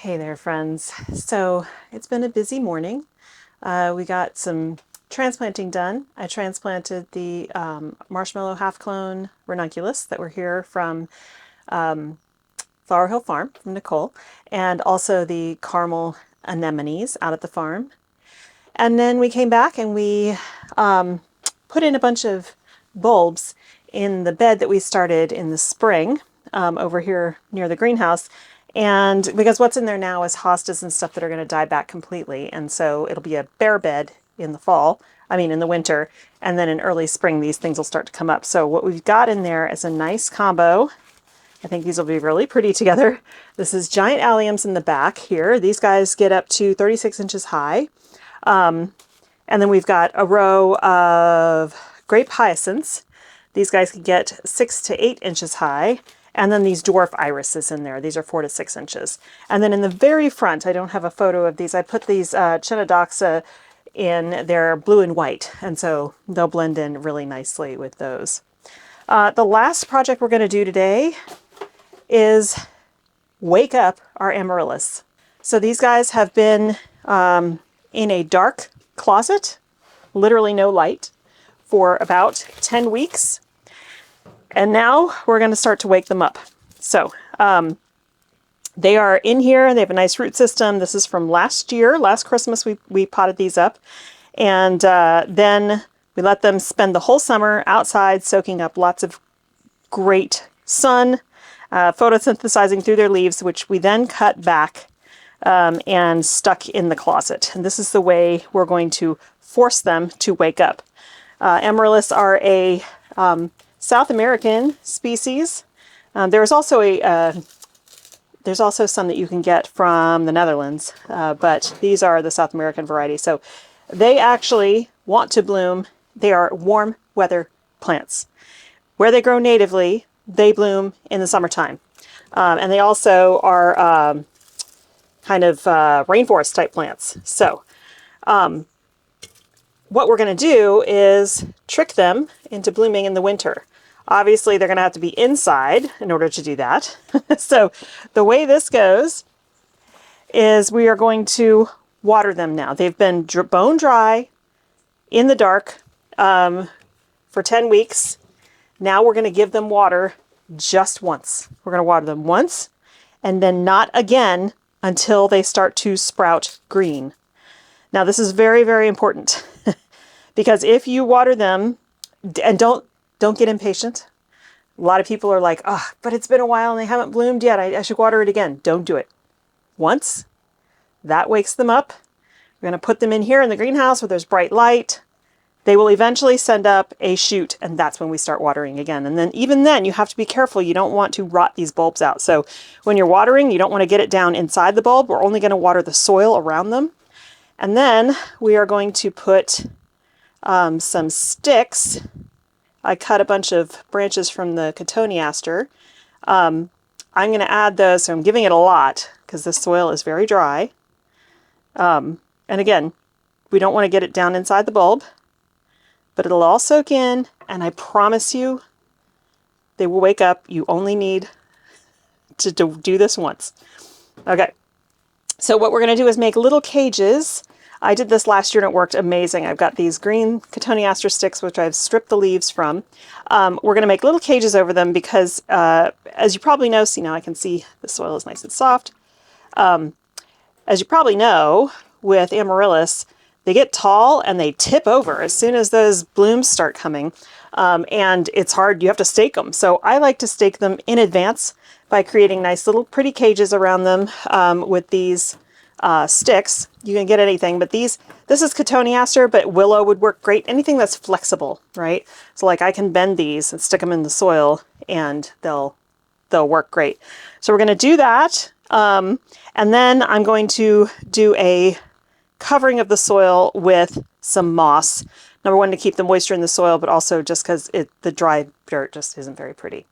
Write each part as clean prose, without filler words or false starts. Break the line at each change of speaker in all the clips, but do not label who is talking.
Hey there, friends. So it's been a busy morning. We got some transplanting done. I transplanted the marshmallow half-clone ranunculus that were here from Flower Hill Farm from Nicole, and also the caramel anemones out at the farm. And then we came back and we put in a bunch of bulbs in the bed that we started in the spring over here near the greenhouse. And because what's in there now is hostas and stuff that are going to die back completely. And so it'll be a bare bed in the fall, in the winter. And then in early spring, these things will start to come up. So what we've got in there is a nice combo. I think these will be really pretty together. This is giant alliums in the back here. These guys get up to 36 inches high. And then we've got a row of grape hyacinths. These guys can get 6 to 8 inches high. And then these dwarf irises in there. These are 4 to 6 inches. And then in the very front, I don't have a photo of these. I put these Chenodoxa in. They're blue and white. And so they'll blend in really nicely with those. The last project we're going to do today is wake up our amaryllis. So these guys have been in a dark closet, literally no light, for about 10 weeks. And now we're going to start to wake them up. So they are in here. They have a nice root system. This is from last year. Last Christmas, we potted these up. And then we let them spend the whole summer outside, soaking up lots of great sun, photosynthesizing through their leaves, which we then cut back and stuck in the closet. And this is the way we're going to force them to wake up. Amaryllis are a South American species. There's also some that you can get from the Netherlands, but these are the South American variety. So they actually want to bloom. They are warm weather plants. Where they grow natively, they bloom in the summertime. And they also are kind of rainforest type plants. So what we're going to do is trick them into blooming in the winter. Obviously, they're going to have to be inside in order to do that. So the way this goes is we are going to water them now. They've been bone dry in the dark for 10 weeks. Now we're going to give them water just once. We're going to water them once and then not again until they start to sprout green. Now this is very, very important because if you water them, and don't get impatient. A lot of people are like, oh, but it's been a while and they haven't bloomed yet. I should water it again. Don't do it. Once, that wakes them up. We're going to put them in here in the greenhouse where there's bright light. They will eventually send up a shoot, and that's when we start watering again. And then even then, you have to be careful. You don't want to rot these bulbs out. So when you're watering, you don't want to get it down inside the bulb. We're only going to water the soil around them. And then we are going to put some sticks. I cut a bunch of branches from the cotoneaster. I'm going to add those, so I'm giving it a lot because the soil is very dry. And again, we don't want to get it down inside the bulb, but it'll all soak in, and I promise you, they will wake up. You only need to do this once. Okay, so what we're going to do is make little cages. I did this last year and it worked amazing. I've got these green cotoneaster sticks, which I've stripped the leaves from. We're going to make little cages over them because, as you probably know, see now I can see the soil is nice and soft. As you probably know, with amaryllis, they get tall and they tip over as soon as those blooms start coming. And it's hard, you have to stake them. So I like to stake them in advance by creating nice little pretty cages around them with these sticks. You can get anything, but this is cotoneaster, but willow would work great. Anything that's flexible, right? So like I can bend these and stick them in the soil and they'll work great. So we're going to do that. And then I'm going to do a covering of the soil with some moss. Number one, to keep the moisture in the soil, but also just because the dry dirt just isn't very pretty.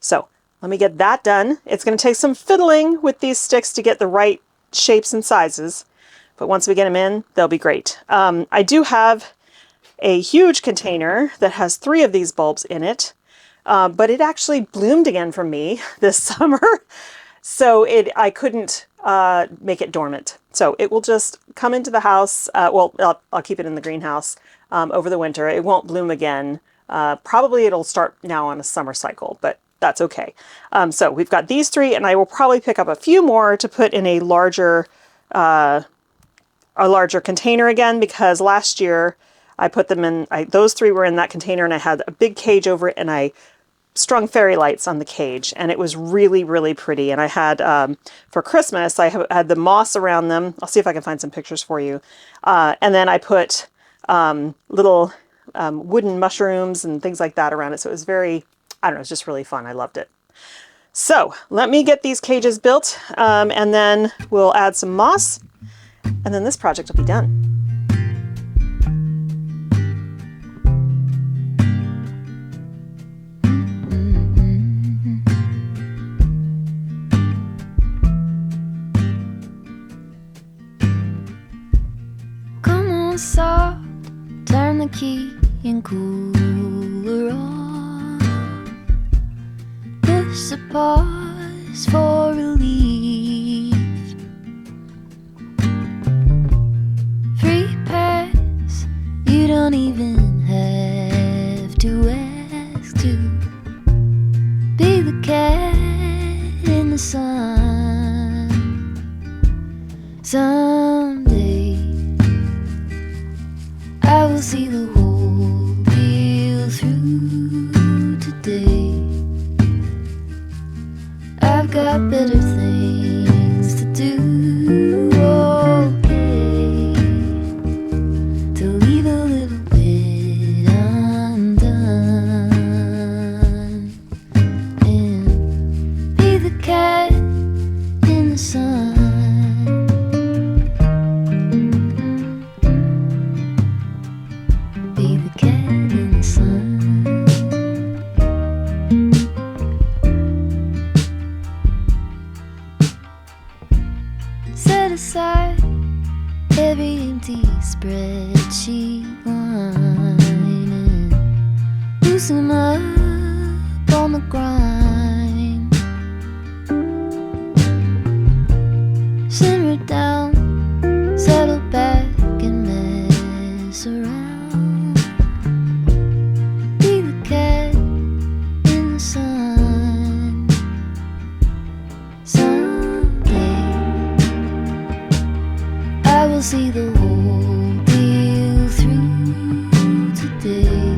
So let me get that done. It's going to take some fiddling with these sticks to get the right shapes and sizes, but once we get them in, they'll be great. I do have a huge container that has 3 of these bulbs in it, but it actually bloomed again for me this summer. So I couldn't make it dormant. So it will just come into the house. Well, I'll keep it in the greenhouse over the winter. It won't bloom again. Probably it'll start now on a summer cycle, but that's okay. So we've got these three, and I will probably pick up a few more to put in a larger container again, because last year I put them in, those three were in that container, and I had a big cage over it, and I strung fairy lights on the cage, and it was really, really pretty. And I had, for Christmas, I had the moss around them. I'll see if I can find some pictures for you. And then I put little wooden mushrooms and things like that around it. So it was very, I don't know, it was just really fun. I loved it. So let me get these cages built, and then we'll add some moss, and then this project will be done.
Soft, turn the key and cooler on. Push the pause for relief. Free pass, you don't even have to ask to be the cat in the sun. Someday I will see the whole deal through today. I've got better things to do, okay, to leave a little bit undone and be the cat in the sun. Be the cat in the sun. Set aside every empty spreadsheet line and loosen up on the grind. Simmer down, settle back and mess around. I will see the whole deal through today.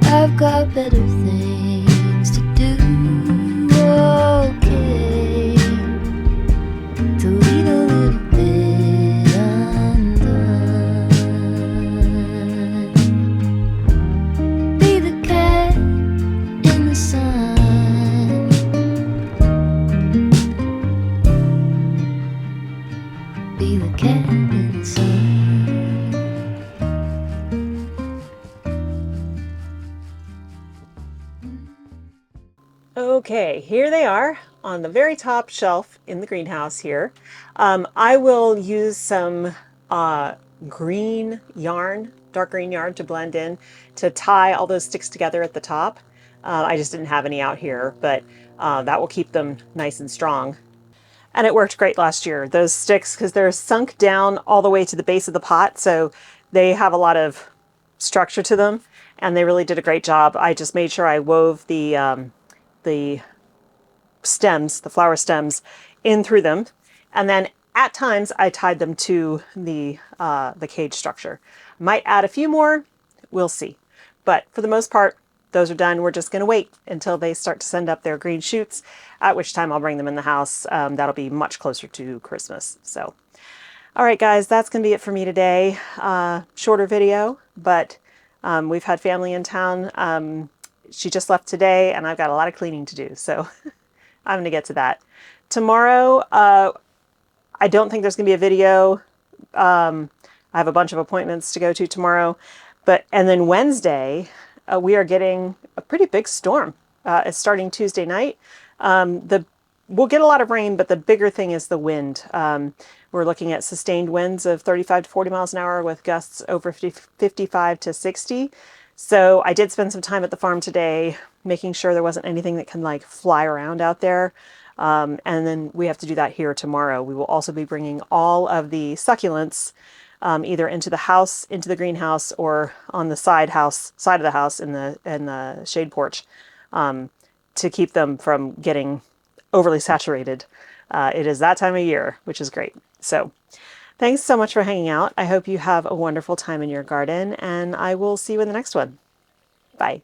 I've got better things to do, okay, to leave a little bit undone. Be the cat in the sun. Be the cat in the sun.
Okay, here they are on the very top shelf in the greenhouse here. I will use some green yarn, dark green yarn, to blend in to tie all those sticks together at the top. I just didn't have any out here, but that will keep them nice and strong. And it worked great last year, those sticks, because they're sunk down all the way to the base of the pot, so they have a lot of structure to them, and they really did a great job. I just made sure I wove the stems, the flower stems, in through them, and then at times I tied them to the cage structure. Might add a few more, we'll see. But for the most part, those are done. We're just going to wait until they start to send up their green shoots, at which time I'll bring them in the house. That'll be much closer to Christmas. So, all right, guys, that's going to be it for me today. Shorter video, but we've had family in town. She just left today, and I've got a lot of cleaning to do, so I'm going to get to that. Tomorrow, I don't think there's going to be a video. I have a bunch of appointments to go to tomorrow, and then Wednesday, we are getting a pretty big storm. It's starting Tuesday night. We'll get a lot of rain, but the bigger thing is the wind. We're looking at sustained winds of 35 to 40 miles an hour with gusts over 55 to 60. So I did spend some time at the farm today making sure there wasn't anything that can like fly around out there. And then we have to do that here tomorrow. We will also be bringing all of the succulents either into the house, into the greenhouse, or on the side of the house in the shade porch, to keep them from getting overly saturated. It is that time of year, which is great. So thanks so much for hanging out. I hope you have a wonderful time in your garden, and I will see you in the next one. Bye.